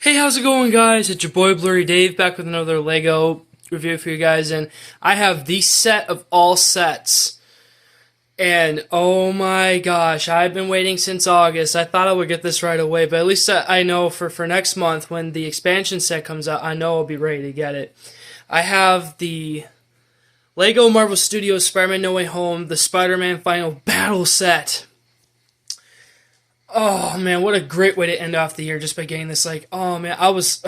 Hey, how's it going, guys? It's your boy Blu-rayDave back with another Lego review for you guys, and I have the set of all sets. And oh my gosh, I've been waiting since August. I thought I would get this right away, but at least I know for next month when the expansion set comes out, I know I'll be ready to get it. I have the Lego Marvel Studios Spider-Man No Way Home, the Spider-Man Final Battle set. Oh man, what a great way to end off the year just by getting this. Oh man, I was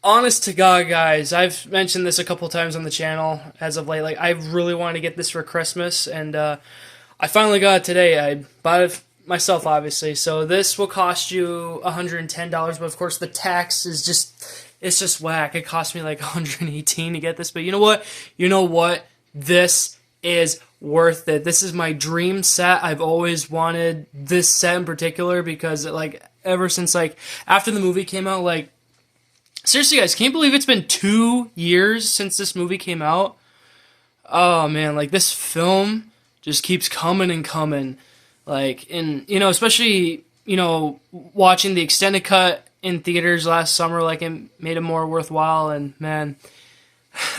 honest to God, guys. I've mentioned this a couple times on the channel as of late. I really wanted to get this for Christmas, and I finally got it today. I bought it myself, obviously. So this will cost you $110, but of course the tax is just whack. It cost me like $118 to get this, but you know what? This is worth it. This is my dream set. I've always wanted this set in particular because ever since after the movie came out, seriously guys, can you believe it's been 2 years since this movie came out? Oh man, this film just keeps coming and coming. Especially, watching the extended cut in theaters last summer, it made it more worthwhile. And man,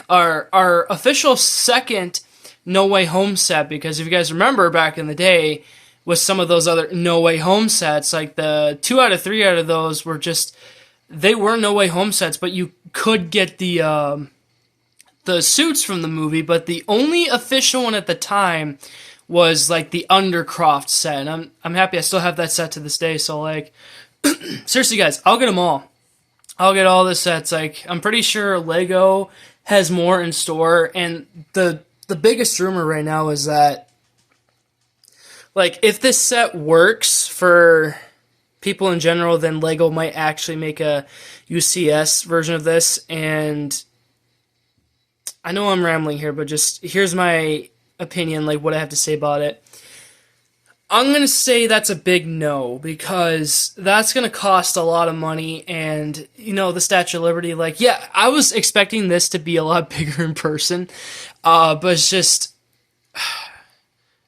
our official second No Way Home set, because if you guys remember back in the day with some of those other No Way Home sets, the 2 out of 3 out of those were they were No Way Home sets, but you could get the suits from the movie, but the only official one at the time was the Undercroft set, and I'm happy I still have that set to this day. So seriously guys, I'll get them all. I'll get all the sets. I'm pretty sure Lego has more in store, and the biggest rumor right now is that if this set works for people in general, then Lego might actually make a UCS version of this. And I know I'm rambling here, but just here's my opinion, what I have to say about it. I'm going to say that's a big no, because that's going to cost a lot of money, and, the Statue of Liberty, yeah, I was expecting this to be a lot bigger in person, but it's just,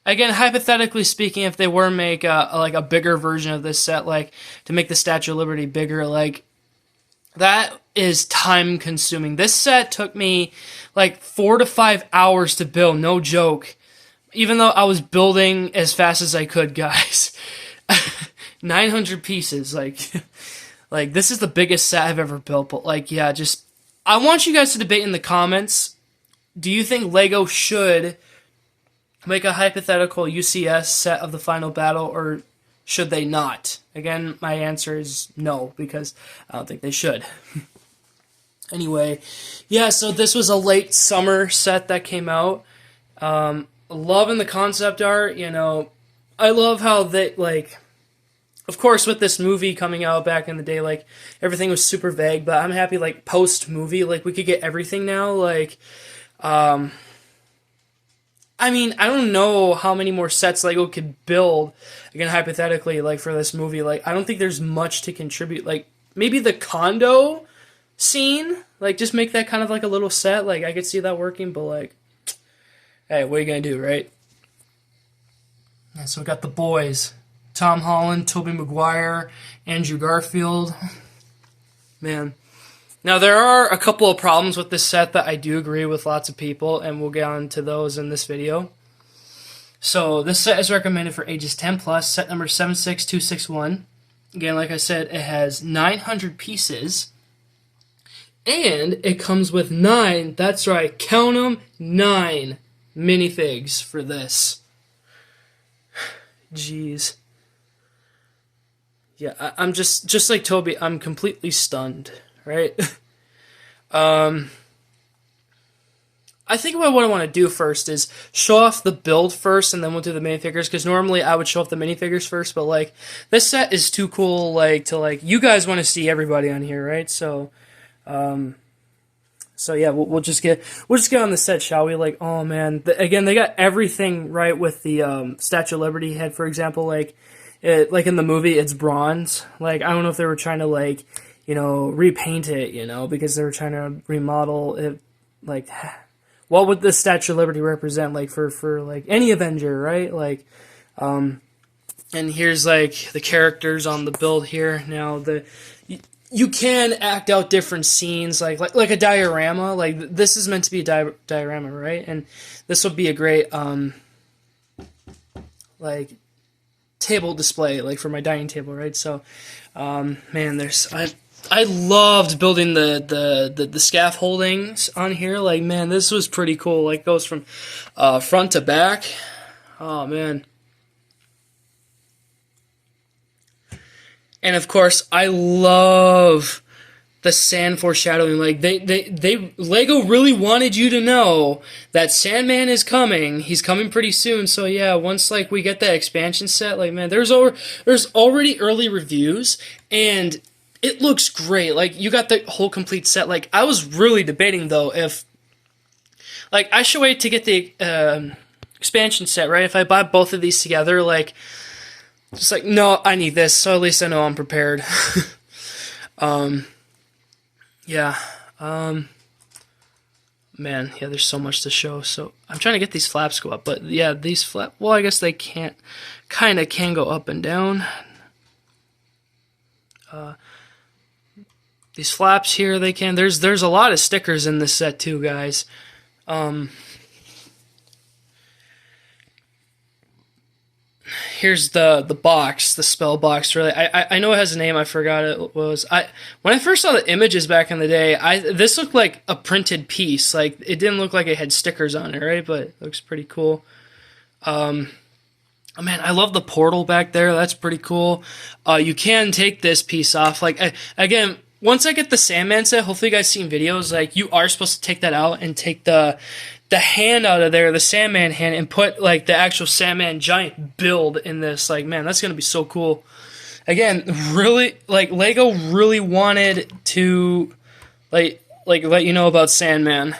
again, hypothetically speaking, if they were to make a bigger version of this set, to make the Statue of Liberty bigger, that is time consuming. This set took me 4 to 5 hours to build, no joke. Even though I was building as fast as I could, guys. 900 pieces, this is the biggest set I've ever built, but yeah, I want you guys to debate in the comments. Do you think Lego should make a hypothetical UCS set of the final battle, or should they not? Again, my answer is no, because I don't think they should. Anyway, yeah, so this was a late summer set that came out. Loving the concept art, I love how they, of course, with this movie coming out back in the day, everything was super vague, but I'm happy, post-movie, we could get everything now, I mean, I don't know how many more sets Lego could build, again, hypothetically, for this movie. I don't think there's much to contribute. Maybe the condo scene, just make that kind of a little set. I could see that working, but, hey, what are you gonna do, right? Yeah, so we got the boys. Tom Holland, Toby Maguire, Andrew Garfield. Man. Now, there are a couple of problems with this set that I do agree with lots of people, and we'll get on to those in this video. So, this set is recommended for ages 10 plus, set number 76261. Again, like I said, it has 900 pieces, and it comes with 9, that's right, count them, 9 minifigs for this. Jeez. Yeah, I'm just like Toby, I'm completely stunned, right? I think what I want to do first is show off the build first, and then we'll do the minifigures, because normally I would show off the minifigures first, but this set is too cool, to you guys want to see everybody on here, right? So yeah, we'll just get on the set, shall we? Oh man, again, they got everything right with the Statue of Liberty head, for example. In the movie, it's bronze. I don't know if they were trying to repaint it, because they were trying to remodel it. What would the Statue of Liberty represent? For any Avenger, right? And here's like the characters on the build here. Now you can act out different scenes like a diorama. Like this is meant to be a diorama, right? And this would be a great like table display, like for my dining table, right? So man, I loved building the scaffoldings on here. Like, man, this was pretty cool. Like, it goes from front to back. Oh man. And of course, I love the sand foreshadowing. Like Lego really wanted you to know that Sandman is coming. He's coming pretty soon. So yeah, once like we get that expansion set, like man, there's already early reviews and it looks great. Like you got the whole complete set. Like I was really debating though if like I should wait to get the expansion set, right? If I buy both of these together, like just like no, I need this, so at least I know I'm prepared. Yeah. Man, yeah, there's so much to show. So I'm trying to get these flaps to go up, but yeah, these well, I guess they can go up and down. These flaps here, they can. There's a lot of stickers in this set too, guys. Here's the box, the spell box. Really, I know it has a name. I forgot it was. When I first saw the images back in the day, this looked like a printed piece. Like it didn't look like it had stickers on it, right? But it looks pretty cool. Oh man, I love the portal back there. That's pretty cool. You can take this piece off. Like again, once I get the Sandman set, hopefully you guys seen videos. Like you are supposed to take that out and take the hand out of there, the Sandman hand, and put like the actual Sandman giant build in this. Like, man, that's gonna be so cool. Again, really, like Lego really wanted to like let you know about Sandman.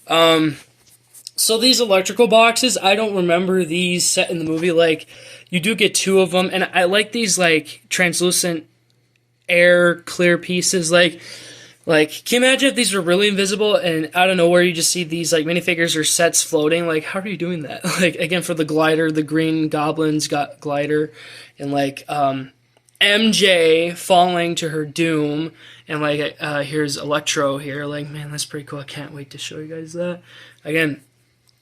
So these electrical boxes, I don't remember these set in the movie. Like you do get two of them, and I like these like translucent air clear pieces. Like, can you imagine if these were really invisible and out of nowhere you just see these like minifigures or sets floating? Like, how are you doing that? Like, again, for the glider, the green Goblin's got glider, and like MJ falling to her doom, and like here's Electro here. Like, man, that's pretty cool. I can't wait to show you guys that. Again,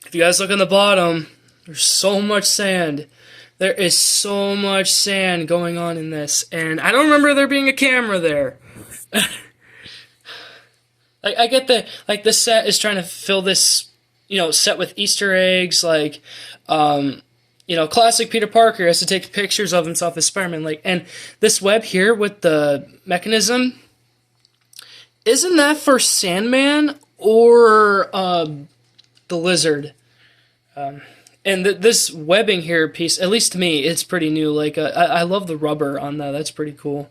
if you guys look on the bottom, there's so much sand. There is so much sand going on in this, and I don't remember there being a camera there. Like I get the set is trying to fill this, set with Easter eggs, like, classic Peter Parker has to take pictures of himself as Spider-Man, like, and this web here with the mechanism, isn't that for Sandman or the Lizard? And this webbing here piece, at least to me, it's pretty new. Like I love the rubber on that. That's pretty cool.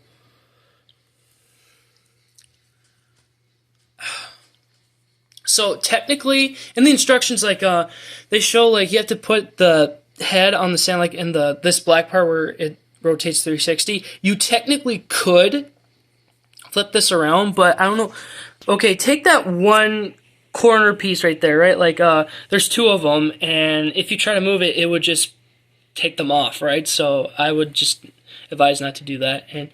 So technically, in the instructions, like they show like you have to put the head on the sand, like in this black part where it rotates 360. You technically could flip this around, but I don't know. Okay, take that one corner piece right there, right? Like there's two of them, and if you try to move it, it would just take them off, right? So I would just advise not to do that. And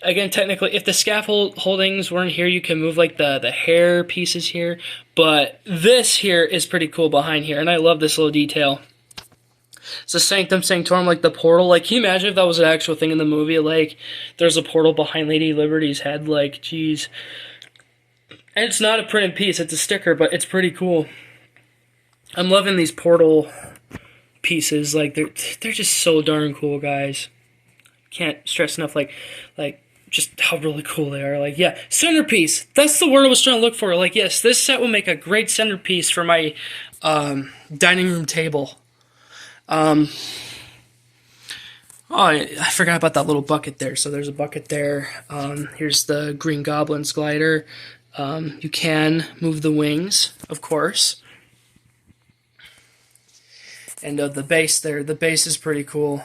again, technically, if the scaffoldings weren't here, you can move like the hair pieces here. But this here is pretty cool behind here, and I love this little detail. It's a Sanctum Sanctorum, like the portal. Like, can you imagine if that was an actual thing in the movie? Like, there's a portal behind Lady Liberty's head. Like, geez. And it's not a printed piece, it's a sticker, but it's pretty cool. I'm loving these portal pieces. Like, they're just so darn cool, guys. Can't stress enough, like just how really cool they are. Like, yeah, centerpiece. That's the word I was trying to look for. Like, yes, this set will make a great centerpiece for my dining room table. Oh, I forgot about that little bucket there. So there's a bucket there. Here's the Green Goblin's glider. You can move the wings, of course. And the base there. The base is pretty cool.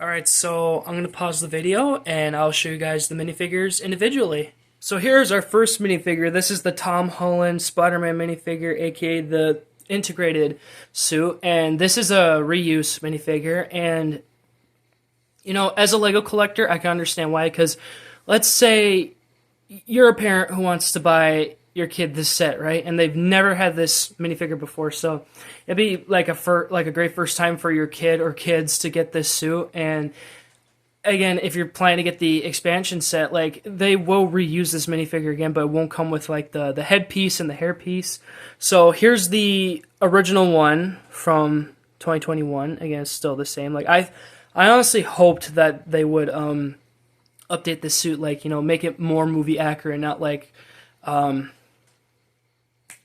Alright, so I'm going to pause the video and I'll show you guys the minifigures individually. So here's our first minifigure. This is the Holland SpiderMan minifigure, aka the integrated suit, and this is a reuse minifigure. And as a Lego collector, I can understand why. Because let's say you're a parent who wants to buy your kid this set, right? And they've never had this minifigure before, so it'd be like a great first time for your kid or kids to get this suit. And again, if you're planning to get the expansion set, like they will reuse this minifigure again, but it won't come with like the headpiece and the hairpiece. So here's the original one from 2021. Again, it's still the same. Like I honestly hoped that they would update the suit, like make it more movie accurate, not like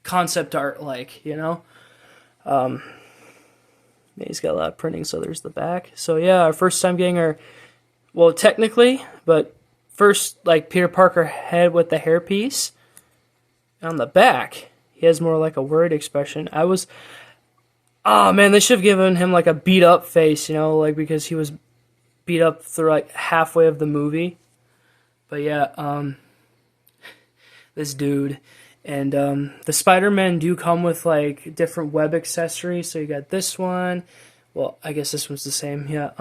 concept art, like he's got a lot of printing. So there's the back. So yeah, our first time getting our, well, technically, but first, like Peter Parker head with the hairpiece. On the back, he has more like a worried expression. Oh man, they should have given him like a beat up face, like because he was beat up through like halfway of the movie. But yeah, this dude. And the Spider-Man do come with like different web accessories. So you got this one. Well, I guess this one's the same. Yeah.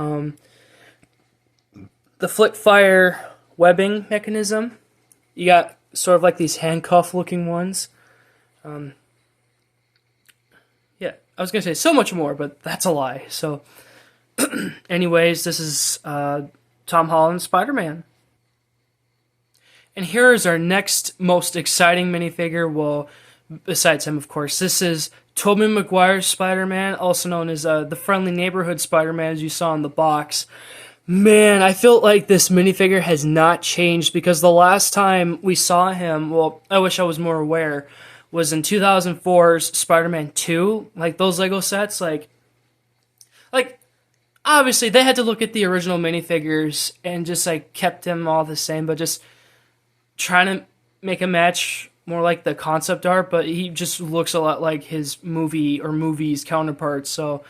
The flick fire webbing mechanism. You got sort of like these handcuff looking ones. Yeah, I was gonna say so much more, but that's a lie. So, anyways, this is Tom Holland Spider-Man. And here is our next most exciting minifigure. Well, besides him, of course, this is Toby Maguire Spider-Man, also known as the Friendly Neighborhood Spider-Man, as you saw in the box. Man, I feel like this minifigure has not changed, because the last time we saw him, well, I wish I was more aware, was in 2004's Spider-Man 2. Like, those Lego sets, like, obviously, they had to look at the original minifigures and just, like, kept them all the same, but just trying to make a match more like the concept art, but he just looks a lot like his movies counterparts. So,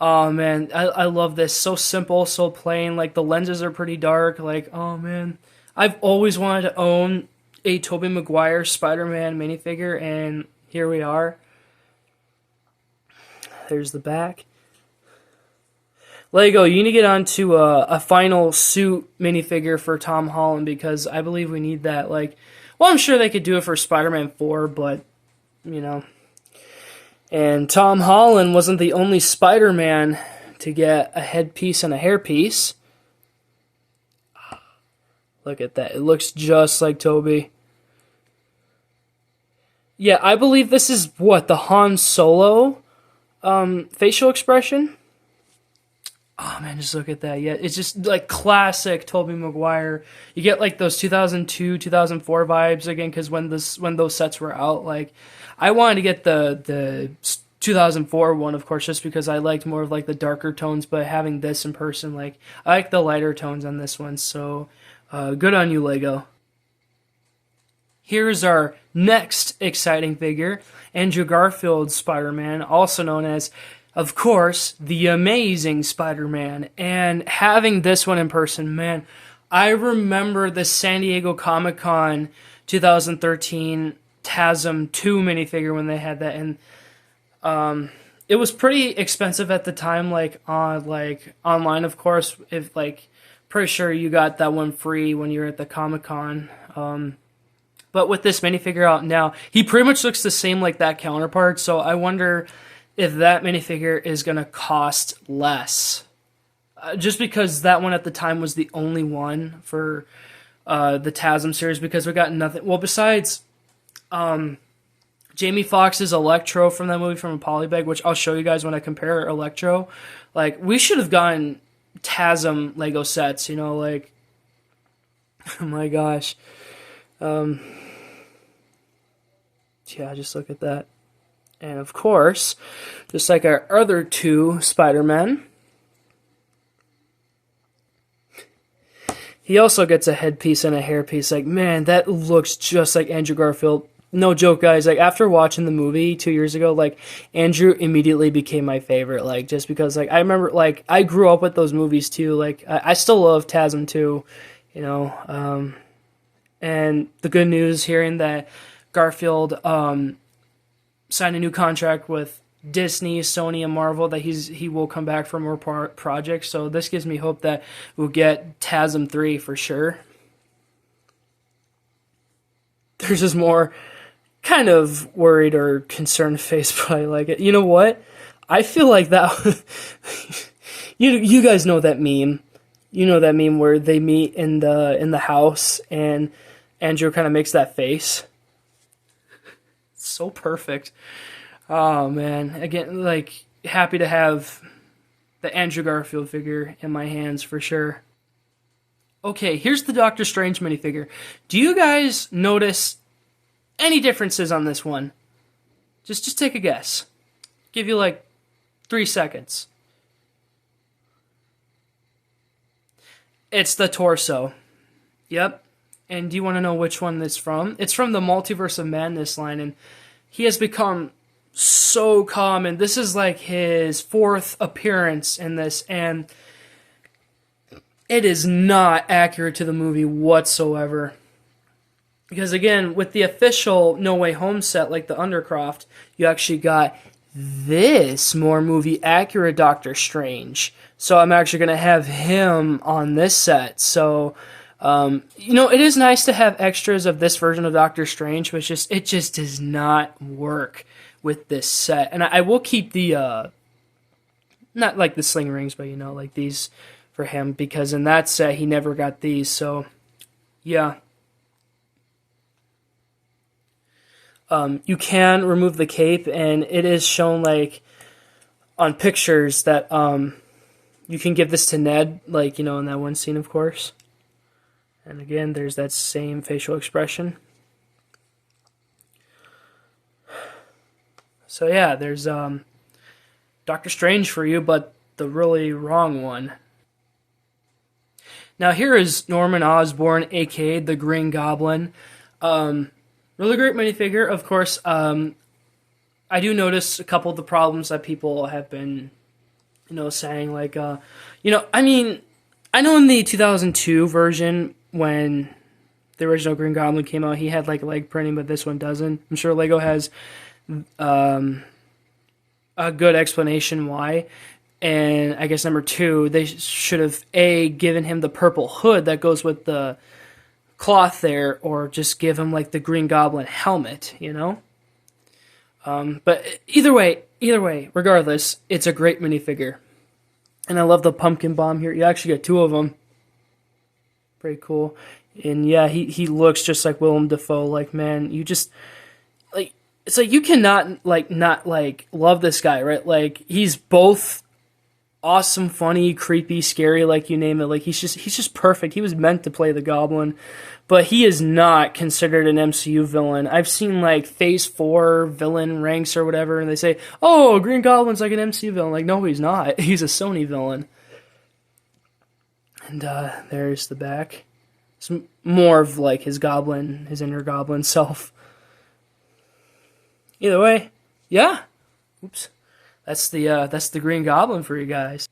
oh man, I love this. So simple, so plain. Like the lenses are pretty dark. Like, oh man, I've always wanted to own a Toby Maguire Spider-Man minifigure, and here we are. There's the back. Lego, you need to get onto a final suit minifigure for Tom Holland, because I believe we need that. Like, well, I'm sure they could do it for Spider-Man 4, but, And Tom Holland wasn't the only Spider-Man to get a headpiece and a hairpiece. Look at that. It looks just like Toby. Yeah, I believe this is, the Han Solo facial expression? Oh man, just look at that. Yeah, it's just like classic Toby Maguire. You get like those 2002, 2004 vibes again, because when those sets were out, like I wanted to get the 2004 one, of course, just because I liked more of like the darker tones. But having this in person, like I like the lighter tones on this one. So good on you, Lego. Here's our next exciting figure, Andrew Garfield Spider-Man, also known as, of course, the Amazing Spider-Man. And having this one in person, man, I remember the San Diego Comic-Con 2013 TASM 2 minifigure when they had that, and it was pretty expensive at the time, online, of course. If pretty sure you got that one free when you were at the Comic-Con. But with this minifigure out now, he pretty much looks the same like that counterpart. So I wonder if that minifigure is going to cost less. Just because that one at the time was the only one for the TASM series, because we got nothing. Well, besides Jamie Foxx's Electro from that movie, from a polybag, which I'll show you guys when I compare Electro. Like, we should have gotten TASM Lego sets, oh my gosh. Yeah, just look at that. And of course, just like our other two Spider-Men, he also gets a headpiece and a hairpiece. Like, man, that looks just like Andrew Garfield. No joke, guys. Like, after watching the movie 2 years ago, like, Andrew immediately became my favorite. Like, just because, like, I remember, like, I grew up with those movies too. Like, I still love TASM 2, and the good news, hearing that Garfield signed a new contract with Disney, Sony, and Marvel that he will come back for more projects. So this gives me hope that we'll get TASM 3 for sure. There's just more kind of worried or concerned face, but I like it. You know what? I feel like that. you guys know that meme. You know that meme where they meet in the house and Andrew kind of makes that face. It's so perfect. Oh man, again, like happy to have the Andrew Garfield figure in my hands for sure. Okay, here's the Doctor Strange minifigure. Do you guys notice any differences on this one? Just take a guess. Give you like 3 seconds. It's the torso. Yep. And do you want to know which one it's from? It's from the Multiverse of Madness line, and he has become so common. This is like his 4th appearance in this, and it is not accurate to the movie whatsoever. Because again, with the official No Way Home set, like the Undercroft, you actually got this more movie accurate Doctor Strange. So I'm actually going to have him on this set. So, it is nice to have extras of this version of Doctor Strange, but it just does not work with this set. And I will keep the, not like the sling rings, but like these for him, because in that set he never got these. So, yeah. You can remove the cape, and it is shown like on pictures that you can give this to Ned, like in that one scene, of course. And again, there's that same facial expression. So yeah, there's Doctor Strange for you, but the really wrong one. Now here is Norman Osborn, aka the Green Goblin. Really great minifigure, of course. I do notice a couple of the problems that people have been, saying, like, I know in the 2002 version, when the original Green Goblin came out, he had, like, leg printing, but this one doesn't. I'm sure LEGO has a good explanation why. And I guess number 2, they should have, given him the purple hood that goes with the cloth there, or just give him like the Green Goblin helmet, but either way, regardless, it's a great minifigure, and I love the pumpkin bomb here. You actually get 2 of them. Pretty cool. And yeah, he looks just like Willem Dafoe. Like, man, you just like, it's like you cannot not love this guy, right? Like, he's both awesome, funny, creepy, scary, like you name it. Like, he's just perfect. He was meant to play the Goblin, but he is not considered an MCU villain. I've seen like Phase 4 villain ranks or whatever, and they say, "Oh, Green Goblin's like an MCU villain." Like, no, he's not. He's a Sony villain. And there's the back. It's more of like his goblin, his inner goblin self. Either way, yeah. Oops. That's the Green Goblin for you guys.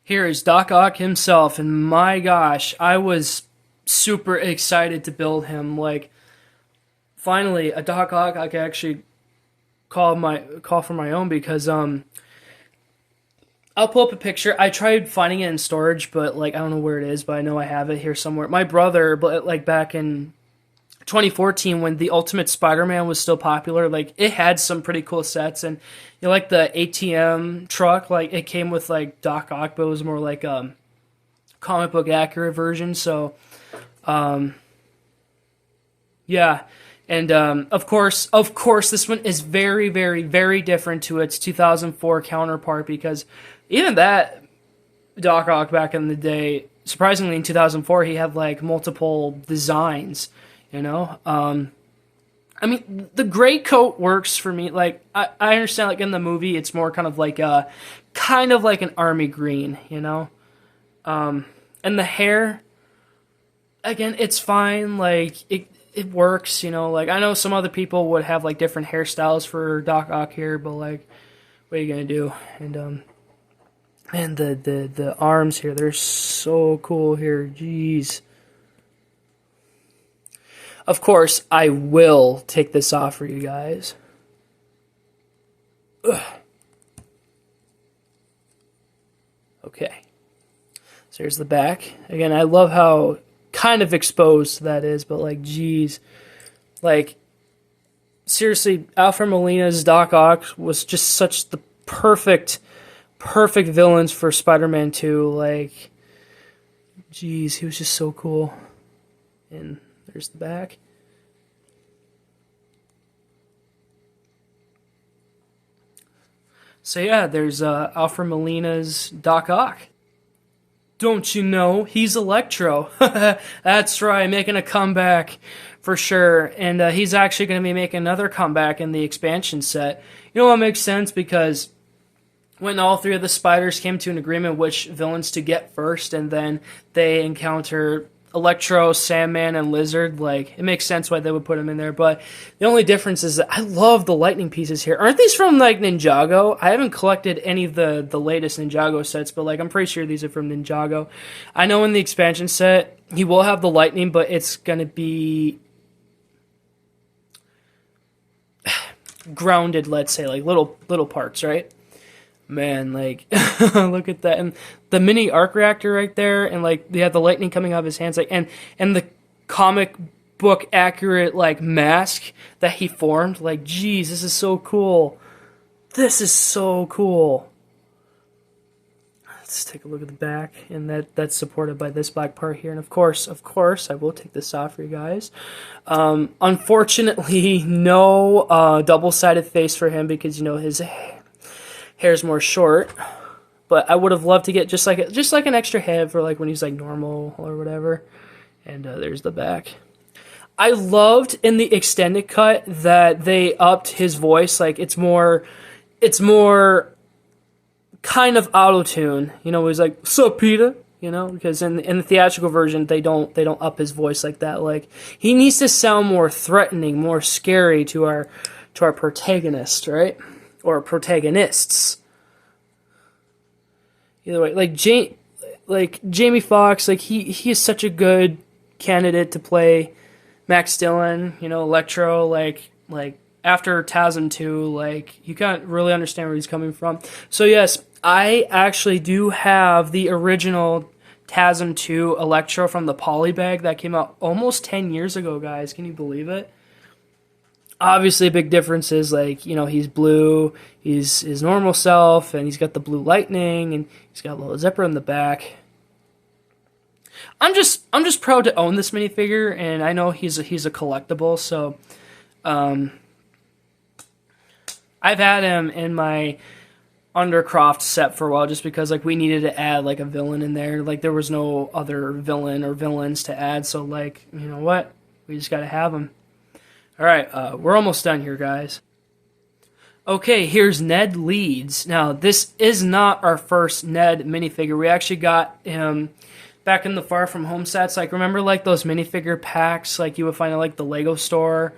Here is Doc Ock himself, and my gosh, I was super excited to build him. Like, finally, a Doc Ock I could actually call for my own, because I'll pull up a picture. I tried finding it in storage, but like I don't know where it is, but I know I have it here somewhere. My brother, but like back in 2014, when the Ultimate Spider-Man was still popular, like it had some pretty cool sets, and like the ATM truck, like it came with like Doc Ock, but it was more like comic book accurate version. So yeah, and of course this one is very, very, very different to its 2004 counterpart, because even that Doc Ock back in the day, surprisingly in 2004, he had like multiple designs. I mean, the gray coat works for me. Like, I understand, like, in the movie, it's more kind of like an army green, and the hair, again, it's fine. Like, it works, like, I know some other people would have, like, different hairstyles for Doc Ock here, but, like, what are you gonna do? And, man, the arms here, they're so cool here, jeez. Of course, I will take this off for you guys. Okay. So here's the back. Again, I love how kind of exposed that is, but like, geez. Like, seriously, Alfred Molina's Doc Ock was just such the perfect villains for Spider-Man 2. Like, geez, he was just so cool. And there's the back. So yeah, there's Alfred Molina's Doc Ock. Don't you know, he's Electro. That's right, making a comeback for sure. And he's actually going to be making another comeback in the expansion set. You know what makes sense? Because when all three of the spiders came to an agreement which villains to get first, and then they encounter Electro, Sandman, and Lizard, like, it makes sense why they would put him in there. But the only difference is that I love the lightning pieces here. Aren't these from, like, Ninjago? I haven't collected any of the latest Ninjago sets, but, like, I'm pretty sure these are from Ninjago. I know in the expansion set, he will have the lightning, but it's going to be grounded, let's say, like, little parts, right? Man, like, look at that. And the mini arc reactor right there, and, like, they have the lightning coming out of his hands, like, and the comic book accurate, like, mask that he formed. Like, geez, this is so cool. This is so cool. Let's take a look at the back, and that's supported by this black part here. And of course, I will take this off for you guys. Unfortunately, no double-sided face for him because, you know, his hair's more short, but I would have loved to get just like an extra head for like when he's like normal or whatever. And there's the back. I loved in the extended cut that they upped his voice. Like it's more kind of auto-tune. You know, he's like, "Sup, Peter?" You know, because in the theatrical version they don't up his voice like that. Like he needs to sound more threatening, more scary to our protagonist, right? Or protagonists. Either way, like Jamie Foxx, like he is such a good candidate to play Max Dillon, you know, Electro, like after TASM 2, like you can't really understand where he's coming from. So yes, I actually do have the original TASM 2 Electro from the polybag that came out almost 10 years ago, guys. Can you believe it? Obviously, a big difference is, like, you know, he's blue, he's his normal self, and he's got the blue lightning, and he's got a little zipper in the back. I'm just proud to own this minifigure, and I know he's a collectible, so I've had him in my Undercroft set for a while, just because, like, we needed to add, like, a villain in there. Like, there was no other villain or villains to add, so, like, you know what? We just gotta have him. Alright, we're almost done here, guys. Okay, here's Ned Leeds. Now, this is not our first Ned minifigure. We actually got him back in the Far From Home sets. Like, remember, like, those minifigure packs, like, you would find at, like, the Lego store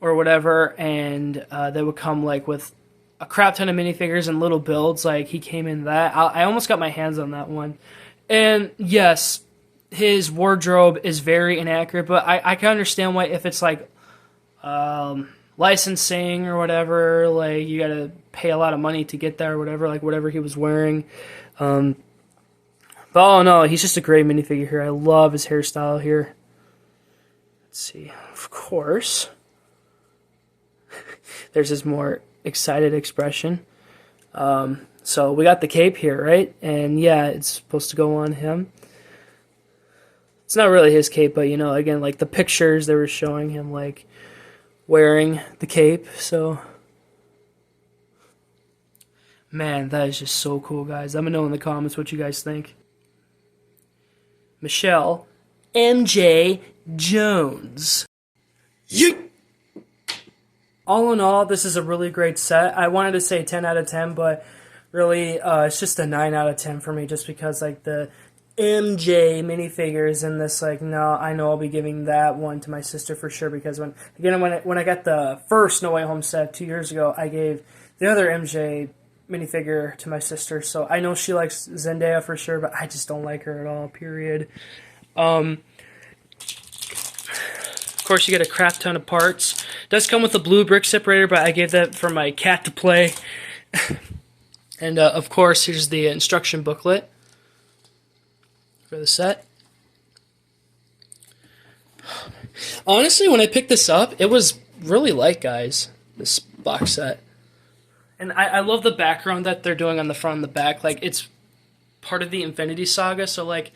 or whatever, and they would come, like, with a crap ton of minifigures and little builds. Like, he came in that. I almost got my hands on that one. And, yes, his wardrobe is very inaccurate, but I can understand why, if it's, like, licensing or whatever, like you gotta pay a lot of money to get there or whatever, like whatever he was wearing. But oh no, he's just a great minifigure here. I love his hairstyle here. Let's see, of course. There's his more excited expression. So we got the cape here, right? And yeah, it's supposed to go on him. It's not really his cape, but you know, again, like the pictures, they were showing him like wearing the cape. So man, that is just so cool, guys. Let me know in the comments what you guys think. Michelle MJ Jones. Yeet! All in all, this is a really great set. I wanted to say 10 out of 10, but really it's just a 9 out of 10 for me, just because like the MJ minifigures in this, like, no, I know I'll be giving that one to my sister for sure, because when I got the first No Way Home set 2 years ago, I gave the other MJ minifigure to my sister, so I know she likes Zendaya for sure, but I just don't like her at all, period. Of course, you get a crap ton of parts. It does come with a blue brick separator, but I gave that for my cat to play. And, of course, here's the instruction booklet for the set. Honestly, when I picked this up, it was really light, guys, this box set. And I love the background that they're doing on the front and the back. Like, it's part of the Infinity Saga, so, like,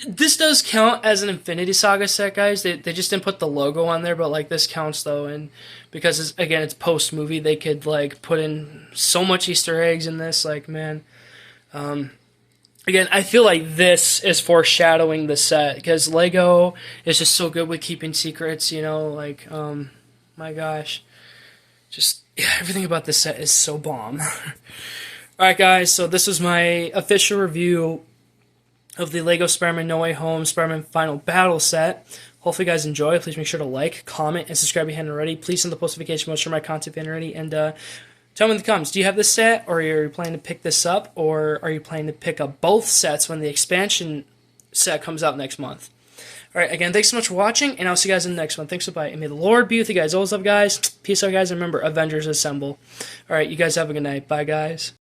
this does count as an Infinity Saga set, guys. They just didn't put the logo on there, but, like, this counts, though. And because, it's post-movie, they could, like, put in so much Easter eggs in this. Like, man. Again, I feel like this is foreshadowing the set, because Lego is just so good with keeping secrets, you know? Like, my gosh. Just, yeah, everything about this set is so bomb. Alright, guys, so this was my official review of the Lego Spider-Man No Way Home Spider-Man Final Battle set. Hopefully you guys enjoy. Please make sure to like, comment, and subscribe if you haven't already. Please send the post notification bell, share my content if you haven't already. And tell me in the comments, do you have this set, or are you planning to pick this up, or are you planning to pick up both sets when the expansion set comes out next month? Alright, again, thanks so much for watching, and I'll see you guys in the next one. Thanks so much, and may the Lord be with you guys. Always love, guys. Peace out, guys, and remember, Avengers Assemble. Alright, you guys have a good night. Bye, guys.